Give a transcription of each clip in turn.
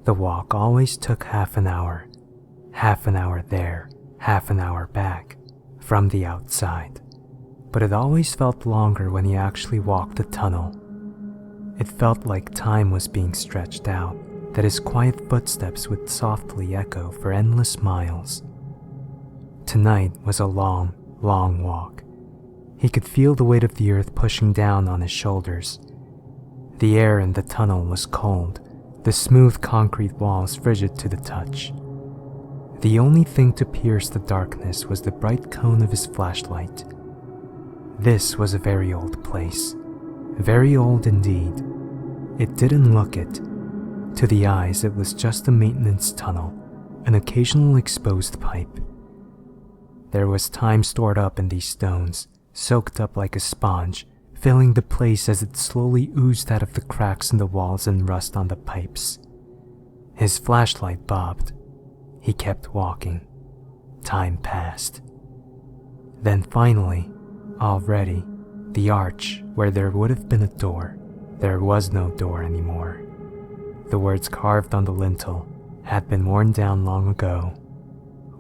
The walk always took half an hour there, half an hour back, from the outside, but it always felt longer when he actually walked the tunnel. It felt like time was being stretched out, that his quiet footsteps would softly echo for endless miles. Tonight was a long, long walk. He could feel the weight of the earth pushing down on his shoulders. The air in the tunnel was cold, the smooth concrete walls frigid to the touch. The only thing to pierce the darkness was the bright cone of his flashlight. This was a very old place, very old indeed. It didn't look it. To the eyes, it was just a maintenance tunnel, an occasional exposed pipe. There was time stored up in these stones, soaked up like a sponge, filling the place as it slowly oozed out of the cracks in the walls and rust on the pipes. His flashlight bobbed. He kept walking. Time passed. Then finally, already, the arch where there would have been a door, there was no door anymore. The words carved on the lintel had been worn down long ago.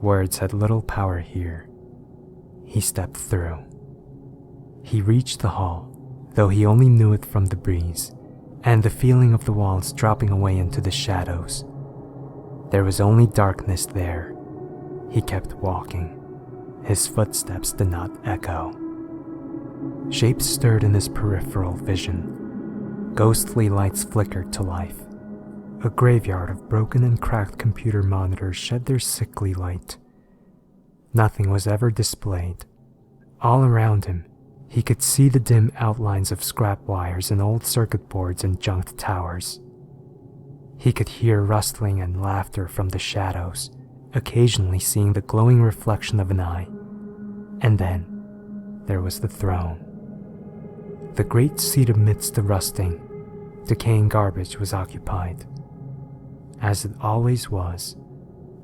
Words had little power here. He stepped through. He reached the hall, though he only knew it from the breeze, and the feeling of the walls dropping away into the shadows. There was only darkness there. He kept walking. His footsteps did not echo. Shapes stirred in his peripheral vision. Ghostly lights flickered to life. A graveyard of broken and cracked computer monitors shed their sickly light. Nothing was ever displayed. All around him, he could see the dim outlines of scrap wires and old circuit boards and junked towers. He could hear rustling and laughter from the shadows, occasionally seeing the glowing reflection of an eye. And then, there was the throne. The great seat amidst the rusting, decaying garbage was occupied. As it always was,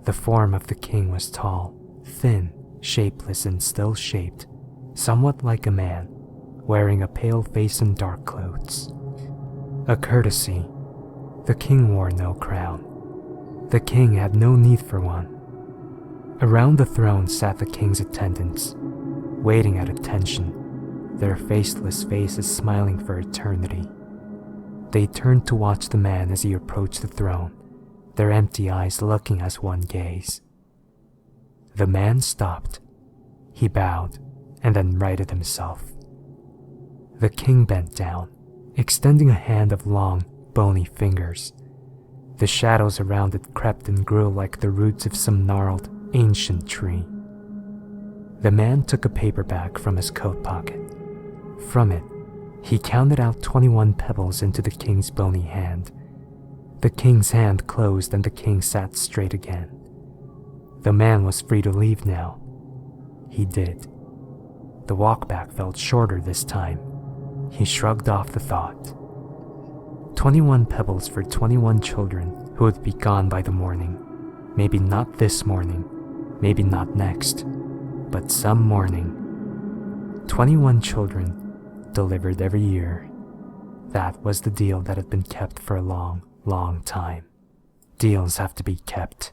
the form of the king was tall, thin, shapeless and still shaped, somewhat like a man, wearing a pale face and dark clothes. A courtesy. The king wore no crown. The king had no need for one. Around the throne sat the king's attendants, waiting at attention, their faceless faces smiling for eternity. They turned to watch the man as he approached the throne, their empty eyes looking as one gaze. The man stopped. He bowed and then righted himself. The king bent down, extending a hand of long, bony fingers. The shadows around it crept and grew like the roots of some gnarled, ancient tree. The man took a paperback from his coat pocket. From it, he counted out 21 pebbles into the king's bony hand. The king's hand closed and the king sat straight again. The man was free to leave now. He did. The walk back felt shorter this time. He shrugged off the thought. 21 pebbles for 21 children who would be gone by the morning. Maybe not this morning, maybe not next, but some morning. 21 children delivered every year. That was the deal that had been kept for a long, long time. Deals have to be kept.